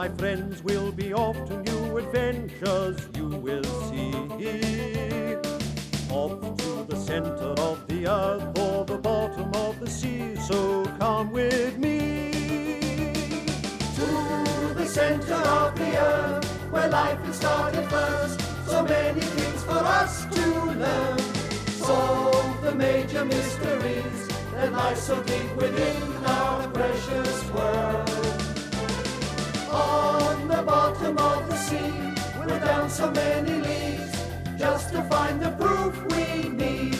my friends, we'll be off to new adventures, you will see. Off to the center of the earth or the bottom of the sea, so come with me. To the center of the earth, where life has started first, so many things for us to learn. Solve the major mysteries that lie so deep within our precious world. On the bottom of the sea, we're down so many leagues, just to find the proof we need.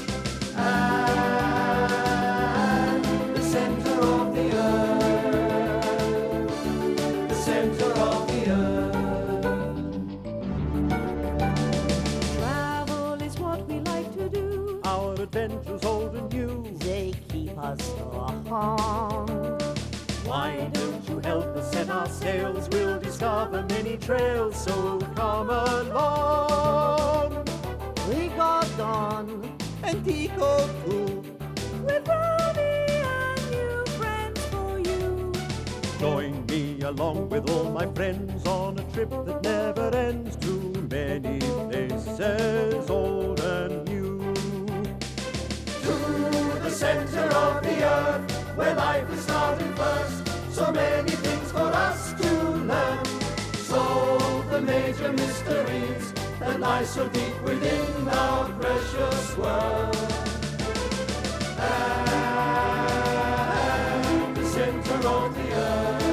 And the center of the earth, the center of the earth. Travel is what we like to do. Our adventures old and new, They keep us on. why don't you help us set our sails? We'll discover many trails, so come along. Rigodon and Tico too. With Romy and new friends for you. Join me along with all my friends on a trip that never ends to many places old and new. To the center of the earth, where life is starting first, so many things for us to learn. Solve the major mysteries that lie so deep within our precious world. And the center of the earth,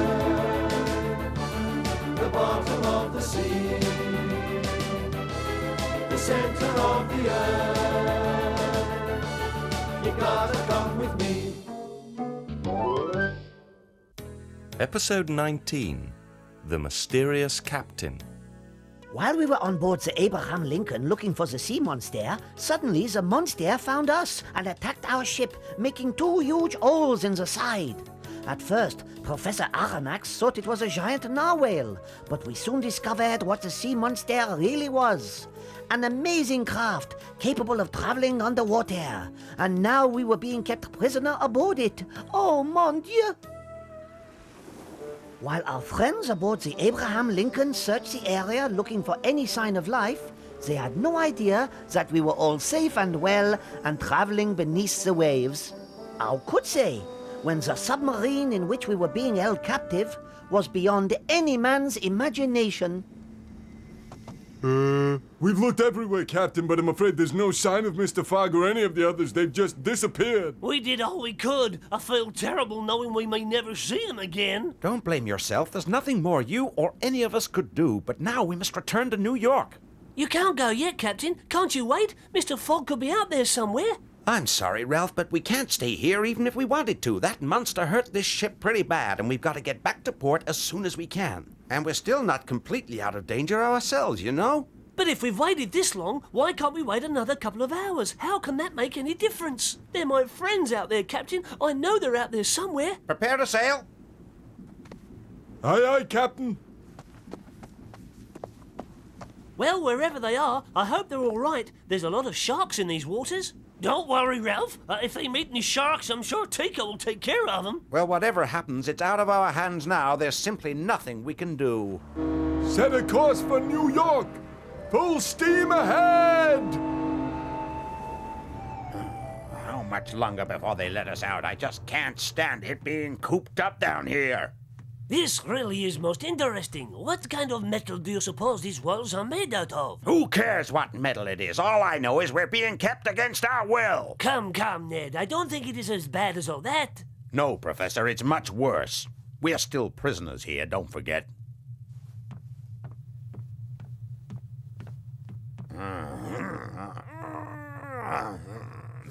the bottom of the sea, the center of the earth, you gotta come with me. Episode 19, The Mysterious Captain. While we were on board the Abraham Lincoln looking for the sea monster, suddenly the monster found us and attacked our ship, making 2 huge holes in the side. At first, Professor Aronnax thought it was a giant narwhal, but we soon discovered what the sea monster really was. An amazing craft, capable of traveling underwater, and now we were being kept prisoner aboard it. Oh, mon Dieu! While our friends aboard the Abraham Lincoln searched the area looking for any sign of life, they had no idea that we were all safe and well and traveling beneath the waves. How could they, when the submarine in which we were being held captive was beyond any man's imagination? We've looked everywhere, Captain, but I'm afraid there's no sign of Mr. Fogg or any of the others. They've just disappeared. We did all we could. I feel terrible knowing we may never see him again. Don't blame yourself. There's nothing more you or any of us could do, but now we must return to New York. You can't go yet, Captain. Can't you wait? Mr. Fogg could be out there somewhere. I'm sorry, Ralph, but we can't stay here even if we wanted to. That monster hurt this ship pretty bad, and we've got to get back to port as soon as we can. And we're still not completely out of danger ourselves, you know? But if we've waited this long, why can't we wait another couple of hours? How can that make any difference? They're my friends out there, Captain. I know they're out there somewhere. Prepare to sail. Aye, aye, Captain. Well, wherever they are, I hope they're all right. There's a lot of sharks in these waters. Don't worry, Ralph. If they meet any sharks, I'm sure Tico will take care of them. Well, whatever happens, it's out of our hands now. There's simply nothing we can do. Set a course for New York. Full steam ahead! How much longer before they let us out? I just can't stand it being cooped up down here. This really is most interesting. What kind of metal do you suppose these walls are made out of? Who cares what metal it is? All I know is we're being kept against our will. Come, Ned. I don't think it is as bad as all that. No, Professor, it's much worse. We are still prisoners here, don't forget.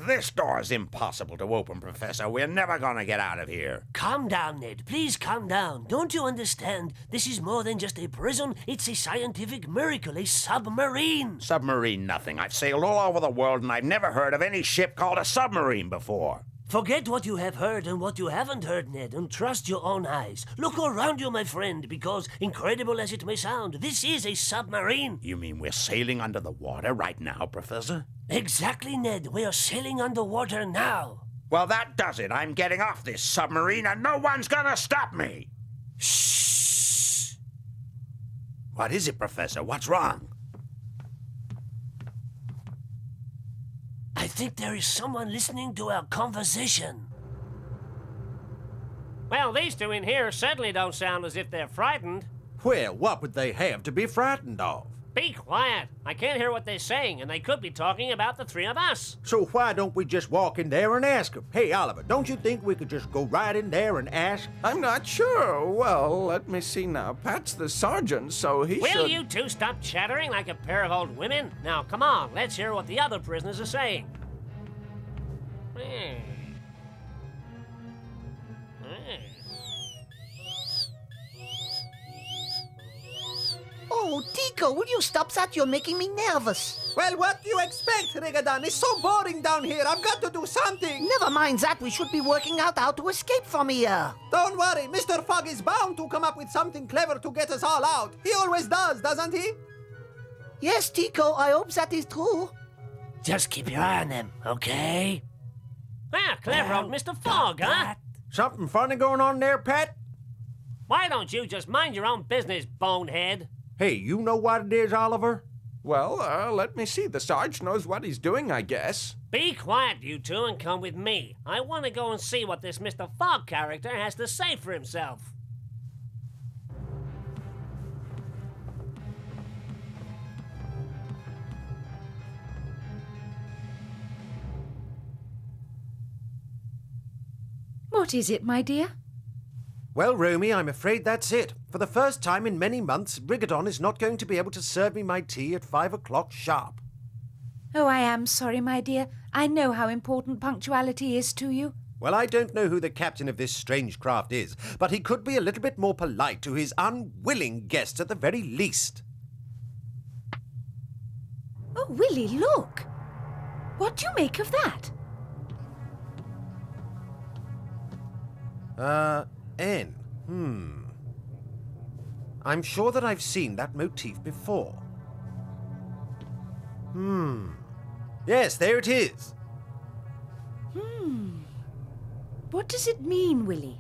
This door's impossible to open, Professor. We're never gonna get out of here. Calm down, Ned. Please calm down. Don't you understand? This is more than just a prison. It's a scientific miracle, a submarine. Submarine nothing. I've sailed all over the world and I've never heard of any ship called a submarine before. Forget what you have heard and what you haven't heard, Ned, and trust your own eyes. Look around you, my friend, because, incredible as it may sound, this is a submarine. You mean we're sailing under the water right now, Professor? Exactly, Ned. We are sailing underwater now. Well, that does it. I'm getting off this submarine and no one's gonna stop me. Shh! What is it, Professor? What's wrong? I think there is someone listening to our conversation. Well, these two in here certainly don't sound as if they're frightened. Well, what would they have to be frightened of? Be quiet. I can't hear what they're saying, and they could be talking about the three of us. So why don't we just walk in there and ask them? Hey, Oliver, don't you think we could just go right in there and ask? I'm not sure. Well, let me see now. Pat's the sergeant, so he should... Will you two stop chattering like a pair of old women? Now, come on, let's hear what the other prisoners are saying. Oh, Tico, will you stop that? You're making me nervous. Well, what do you expect, Rigodon? It's so boring down here. I've got to do something. Never mind that. We should be working out how to escape from here. Don't worry. Mr. Fogg is bound to come up with something clever to get us all out. He always does, doesn't he? Yes, Tico, I hope that is true. Just keep your eye on them, okay? Ah, clever old Mr. Fogg, huh? Something funny going on there, Pat? Why don't you just mind your own business, bonehead? Hey, you know what it is, Oliver? Well, let me see. The Sarge knows what he's doing, I guess. Be quiet, you two, and come with me. I want to go and see what this Mr. Fogg character has to say for himself. What is it, my dear? Well, Romy, I'm afraid that's it. For the first time in many months, Rigodon is not going to be able to serve me my tea at 5 o'clock sharp. Oh, I am sorry, my dear. I know how important punctuality is to you. Well, I don't know who the captain of this strange craft is, but he could be a little bit more polite to his unwilling guests at the very least. Oh, Willy, look! What do you make of that? N. I'm sure that I've seen that motif before. Yes, there it is. What does it mean, Willy?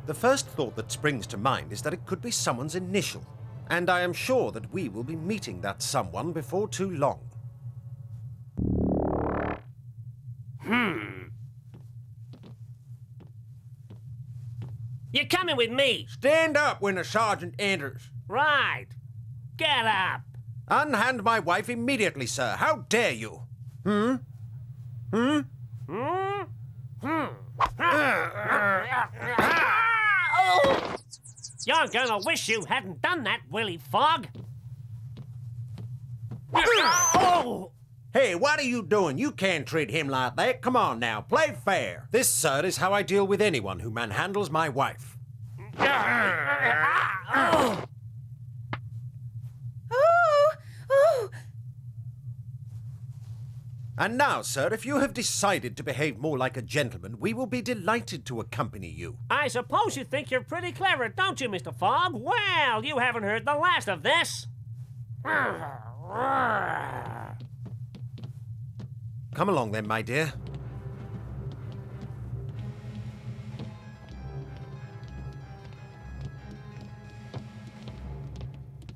The first thought that springs to mind is that it could be someone's initial, and I am sure that we will be meeting that someone before too long. You're coming with me. Stand up when the sergeant enters. Right. Get up. Unhand my wife immediately, sir. How dare you? You're gonna wish you hadn't done that, Willy Fog. Hey, what are you doing? You can't treat him like that. Come on now, play fair. This, sir, is how I deal with anyone who manhandles my wife. Oh! And now, sir, if you have decided to behave more like a gentleman, we will be delighted to accompany you. I suppose you think you're pretty clever, don't you, Mr. Fogg? Well, you haven't heard the last of this. Come along then, my dear.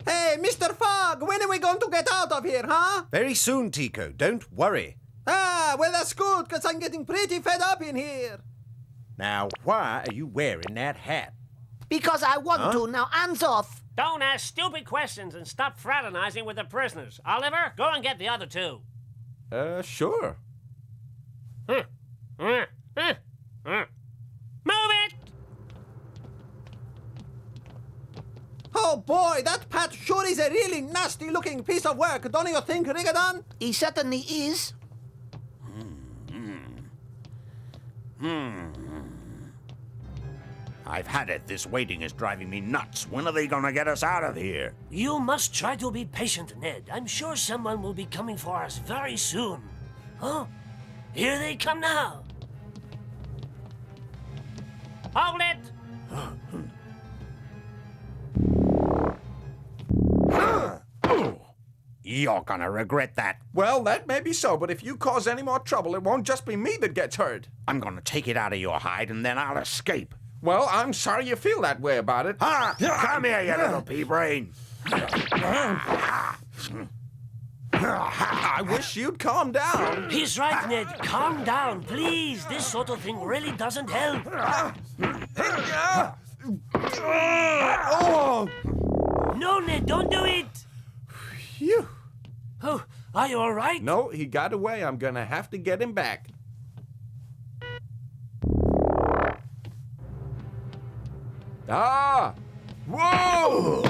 Hey, Mr. Fogg, when are we going to get out of here, huh? Very soon, Tico. Don't worry. Ah, well, that's good, because I'm getting pretty fed up in here. Now, why are you wearing that hat? Because I want to. Now, hands off. Don't ask stupid questions and stop fraternizing with the prisoners. Oliver, go and get the other two. Sure. Move it! Oh, boy, that Pat sure is a really nasty-looking piece of work, don't you think, Rigodon? He certainly is. I've had it. This waiting is driving me nuts. When are they gonna get us out of here? You must try to be patient, Ned. I'm sure someone will be coming for us very soon. Huh? Here they come now. Hold it! You're gonna regret that. Well, that may be so, but if you cause any more trouble, it won't just be me that gets hurt. I'm gonna take it out of your hide and then I'll escape. Well, I'm sorry you feel that way about it. Come here, you little pea brain. I wish you'd calm down. He's right, Ned. Calm down, please. This sort of thing really doesn't help. Oh! No, Ned, don't do it. Phew. Oh, are you all right? No, he got away. I'm gonna have to get him back. Ah! Whoa!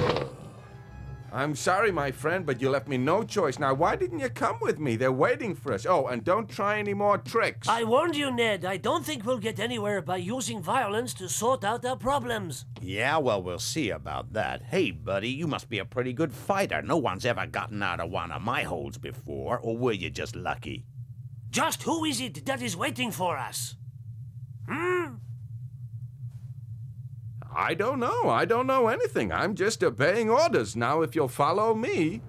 I'm sorry, my friend, but you left me no choice. Now, why didn't you come with me? They're waiting for us. Oh, and don't try any more tricks. I warned you, Ned. I don't think we'll get anywhere by using violence to sort out our problems. Yeah, well, we'll see about that. Hey, buddy, you must be a pretty good fighter. No one's ever gotten out of one of my holes before, or were you just lucky? Just who is it that is waiting for us? I don't know. I don't know anything. I'm just obeying orders. Now, if you'll follow me...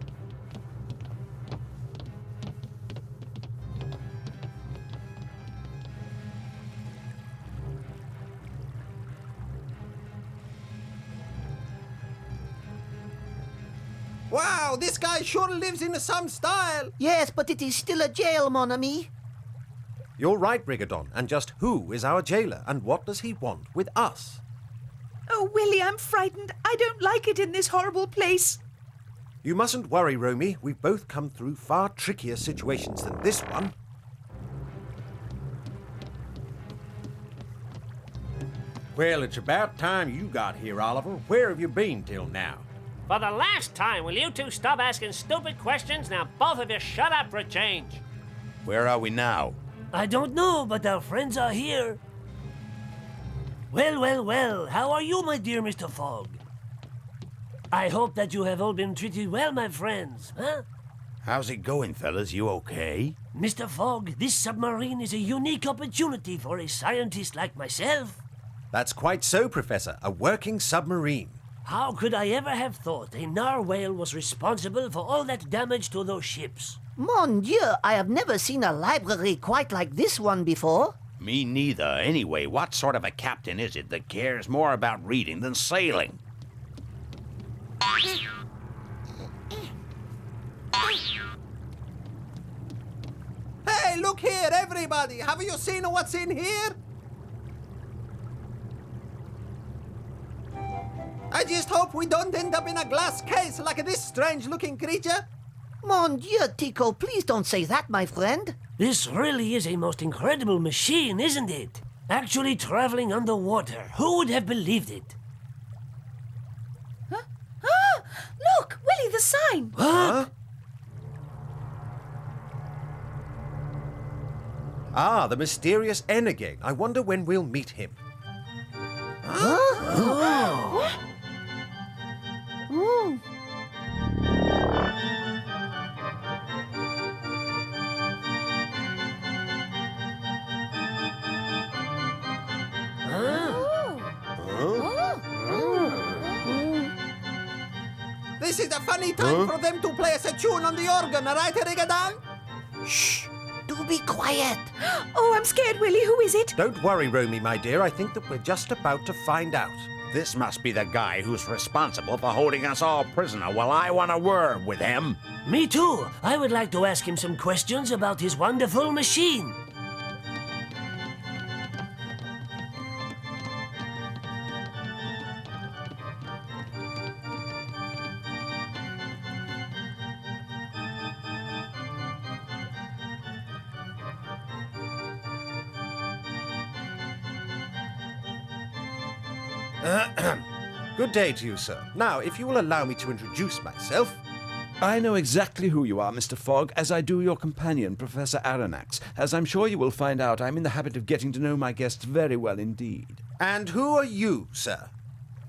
Wow, this guy sure lives in some style. Yes, but it is still a jail, mon ami. You're right, Rigodon. And just who is our jailer, and what does he want with us? Oh, Willy, I'm frightened. I don't like it in this horrible place. You mustn't worry, Romy. We've both come through far trickier situations than this one. Well, it's about time you got here, Oliver. Where have you been till now? For the last time, will you two stop asking stupid questions? Now, both of you shut up for a change. Where are we now? I don't know, but our friends are here. Well, well, well. How are you, my dear Mr. Fogg? I hope that you have all been treated well, my friends, huh? How's it going, fellas? You okay? Mr. Fogg, this submarine is a unique opportunity for a scientist like myself. That's quite so, Professor. A working submarine. How could I ever have thought a narwhale was responsible for all that damage to those ships? Mon Dieu, I have never seen a library quite like this one before. Me neither. Anyway, what sort of a captain is it that cares more about reading than sailing? Hey, look here, everybody. Have you seen what's in here? I just hope we don't end up in a glass case like this strange-looking creature. Mon Dieu, Tico, please don't say that, my friend. This really is a most incredible machine, isn't it? Actually traveling underwater. Who would have believed it? Huh? Ah! Look, Willy, the sign. What? Huh? Ah, the mysterious N again. I wonder when we'll meet him. Huh? Oh. Oh. This is a funny time for them to play us a tune on the organ, right, Rigadon? Shh! Do be quiet. Oh, I'm scared, Willy. Who is it? Don't worry, Romy, my dear. I think that we're just about to find out. This must be the guy who's responsible for holding us all prisoner while I want a word with him. Me too. I would like to ask him some questions about his wonderful machine. Good day to you, sir. Now, if you will allow me to introduce myself. I know exactly who you are, Mr. Fogg, as I do your companion, Professor Aronnax. As I'm sure you will find out, I'm in the habit of getting to know my guests very well indeed. And who are you, sir?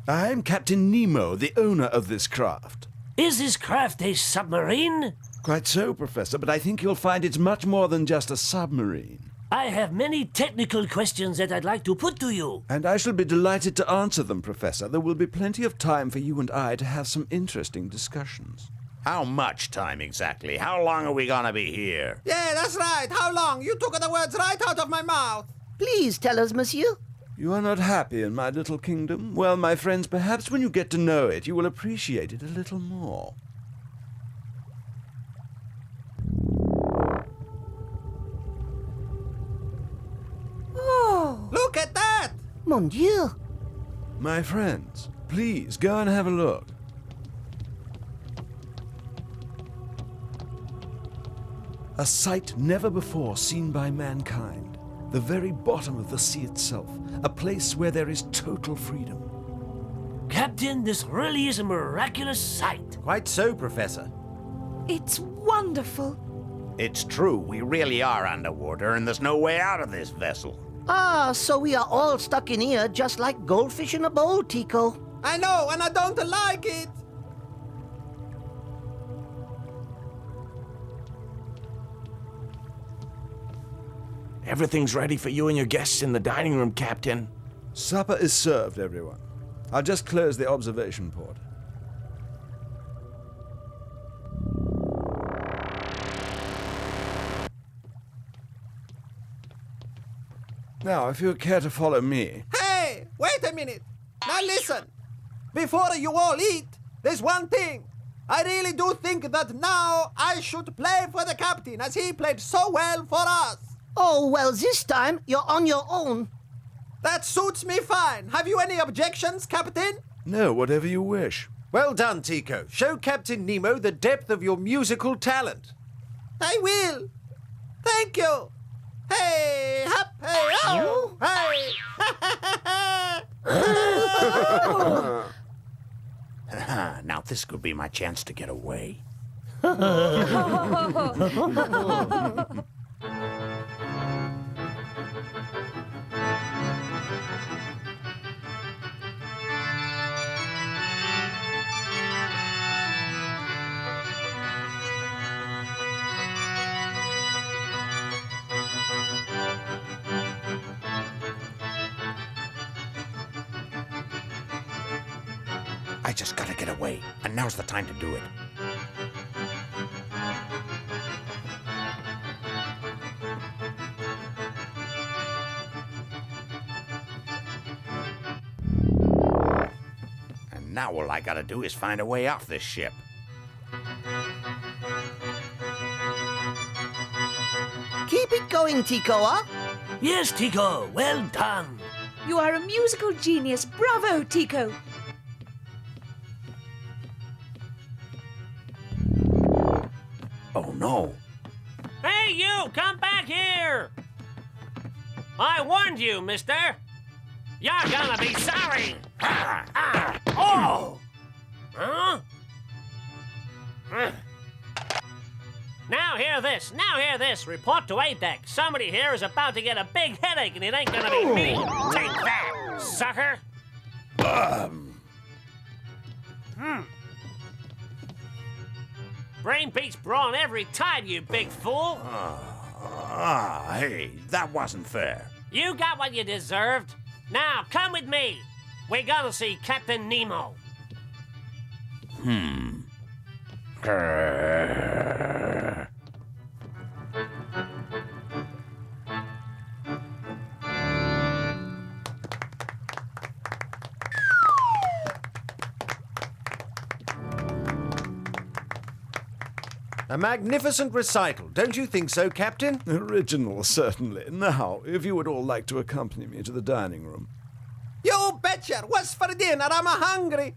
I'm Captain Nemo, the owner of this craft. Is this craft a submarine? Quite so, Professor, but I think you'll find it's much more than just a submarine. I have many technical questions that I'd like to put to you. And I shall be delighted to answer them, Professor. There will be plenty of time for you and I to have some interesting discussions. How much time exactly? How long are we gonna be here? Yeah, that's right. How long? You took the words right out of my mouth. Please tell us, monsieur. You are not happy in my little kingdom? Well, my friends, perhaps when you get to know it, you will appreciate it a little more. Oh! Look at that! Mon Dieu! My friends, please go and have a look. A sight never before seen by mankind. The very bottom of the sea itself. A place where there is total freedom. Captain, this really is a miraculous sight. Quite so, Professor. It's wonderful. It's true, we really are underwater and there's no way out of this vessel. Ah, so we are all stuck in here just like goldfish in a bowl, Tico. I know, and I don't like it. Everything's ready for you and your guests in the dining room, Captain. Supper is served, everyone. I'll just close the observation port. Now, if you care to follow me... Hey, wait a minute. Now listen. Before you all eat, there's one thing. I really do think that now I should play for the captain, as he played so well for us. Oh, well, this time you're on your own. That suits me fine. Have you any objections, Captain? No, whatever you wish. Well done, Tico. Show Captain Nemo the depth of your musical talent. I will. Thank you. Hey, hop, hey, oh, hey. Now this could be my chance to get away. I just gotta get away, and now's the time to do it. And now all I gotta do is find a way off this ship. Keep it going, Tico, huh? Yes, Tico, well done. You are a musical genius. Bravo, Tico. Oh no. Hey, you! Come back here! I warned you, mister. You're gonna be sorry. Oh! Huh? Now hear this. Now hear this. Report to A deck. Somebody here is about to get a big headache, and it ain't gonna be me. Take that, sucker. Brain beats brawn every time, you big fool. Hey, that wasn't fair. You got what you deserved. Now, come with me. We're gonna see Captain Nemo. A magnificent recital, don't you think so, Captain? Original, certainly. Now, if you would all like to accompany me to the dining room. You betcha. What's for dinner? I'm hungry.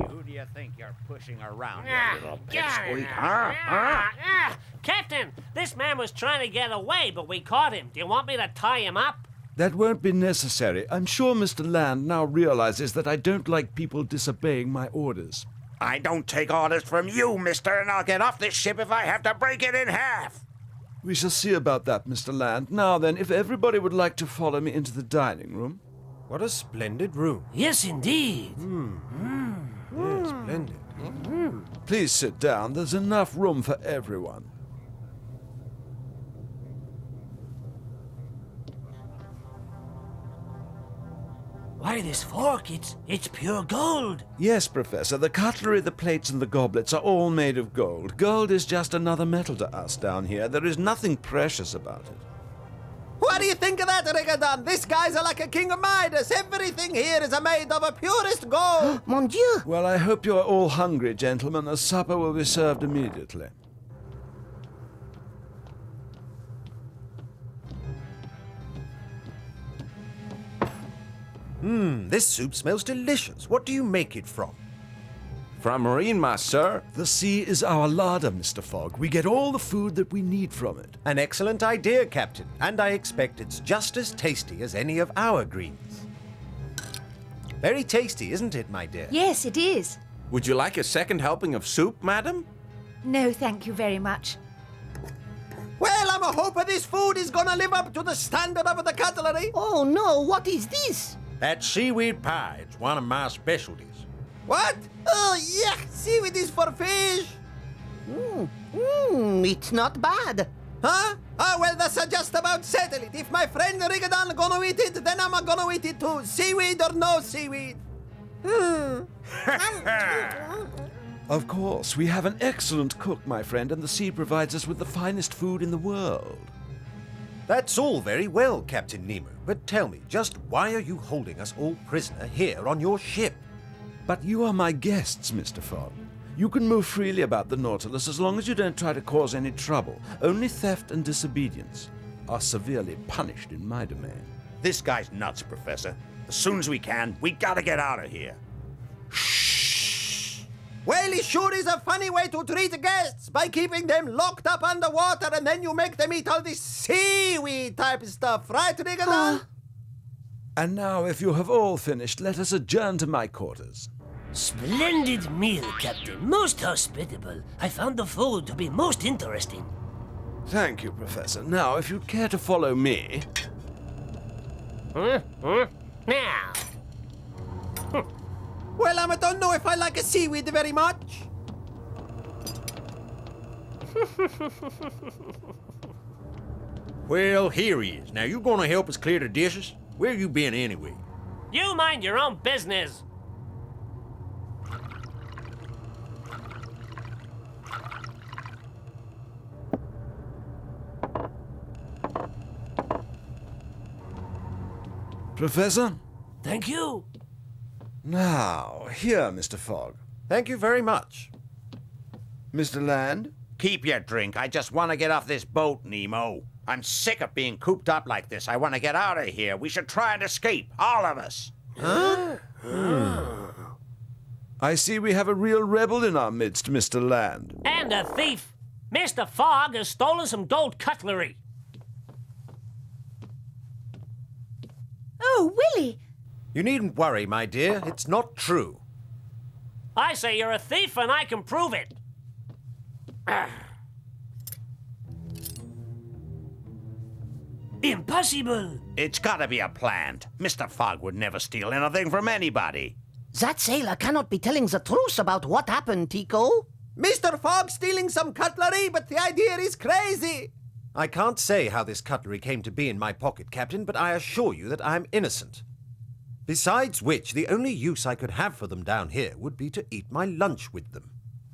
Who do you think you're pushing around, you little pipsqueak, huh? Captain, this man was trying to get away, but we caught him. Do you want me to tie him up? That won't be necessary. I'm sure Mr. Land now realizes that I don't like people disobeying my orders. I don't take orders from you, mister, and I'll get off this ship if I have to break it in half. We shall see about that, Mr. Land. Now then, if everybody would like to follow me into the dining room. What a splendid room. Yes, indeed. Yes, splendid. Please sit down. There's enough room for everyone. Why, this fork, it's pure gold. Yes, Professor. The cutlery, the plates, and the goblets are all made of gold. Gold is just another metal to us down here. There is nothing precious about it. What What do you think of that, Rigodon? This guy's like a king of Midas. Everything here is made of a purest gold. Mon Dieu! Well, I hope you are all hungry, gentlemen. A supper will be served immediately. This soup smells delicious. What do you make it from? From marine, ma sir. The sea is our larder, Mr. Fogg. We get all the food that we need from it. An excellent idea, Captain. And I expect it's just as tasty as any of our greens. Very tasty, isn't it, my dear? Yes, it is. Would you like a second helping of soup, madam? No, thank you very much. Well, I'm a hoping this food is gonna live up to the standard of the cutlery. Oh no, what is this? That seaweed pie, it's one of my specialties. What? Oh, yuck! Seaweed is for fish. It's not bad. Huh? Oh, well, that's just about settle it. If my friend Rigodon gonna eat it, then I'm gonna eat it too. Seaweed or no seaweed. Of course, we have an excellent cook, my friend, and the sea provides us with the finest food in the world. That's all very well, Captain Nemo. But tell me, just why are you holding us all prisoner here on your ship? But you are my guests, Mr. Fogg. You can move freely about the Nautilus as long as you don't try to cause any trouble. Only theft and disobedience are severely punished in my domain. This guy's nuts, Professor. As soon as we can, we gotta get out of here. Well, it sure is a funny way to treat guests by keeping them locked up underwater and then you make them eat all this seaweed type stuff, right, Rigodon? And now, if you have all finished, let us adjourn to my quarters. Splendid meal, Captain. Most hospitable. I found the food to be most interesting. Thank you, Professor. Now, if you'd care to follow me... Now. Well, I don't know if I like a seaweed very much. Well, here he is. Now, you gonna help us clear the dishes? Where you been anyway? You mind your own business. Professor? Thank you. Now, here, Mr. Fogg. Thank you very much. Mr. Land? Keep your drink. I just want to get off this boat, Nemo. I'm sick of being cooped up like this. I want to get out of here. We should try and escape, all of us. Huh? I see we have a real rebel in our midst, Mr. Land. And a thief. Mr. Fogg has stolen some gold cutlery. Oh, Willy! You needn't worry, my dear. It's not true. I say you're a thief and I can prove it. Impossible! It's gotta be a plant. Mr. Fogg would never steal anything from anybody. That sailor cannot be telling the truth about what happened, Tico. Mr. Fogg stealing some cutlery, but the idea is crazy. I can't say how this cutlery came to be in my pocket, Captain, but I assure you that I'm innocent. Besides which, the only use I could have for them down here would be to eat my lunch with them.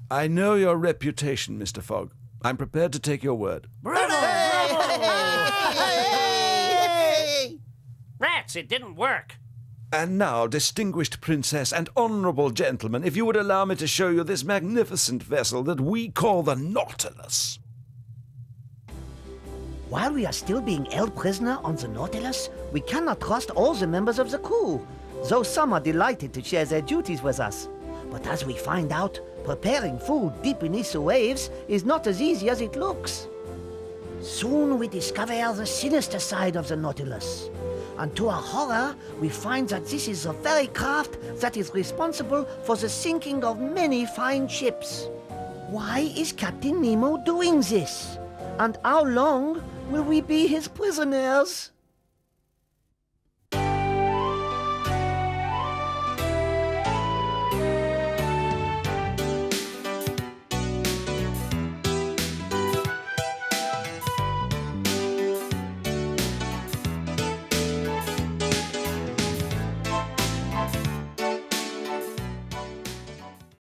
I know your reputation, Mr. Fogg. I'm prepared to take your word. Bravo! Rats, it didn't work. And now, distinguished princess and honorable gentlemen, if you would allow me to show you this magnificent vessel that we call the Nautilus. While we are still being held prisoner on the Nautilus, we cannot trust all the members of the crew, though some are delighted to share their duties with us. But as we find out, preparing food deep beneath the waves is not as easy as it looks. Soon we discover the sinister side of the Nautilus. And to our horror, we find that this is the very craft that is responsible for the sinking of many fine ships. Why is Captain Nemo doing this? And how long will we be his prisoners?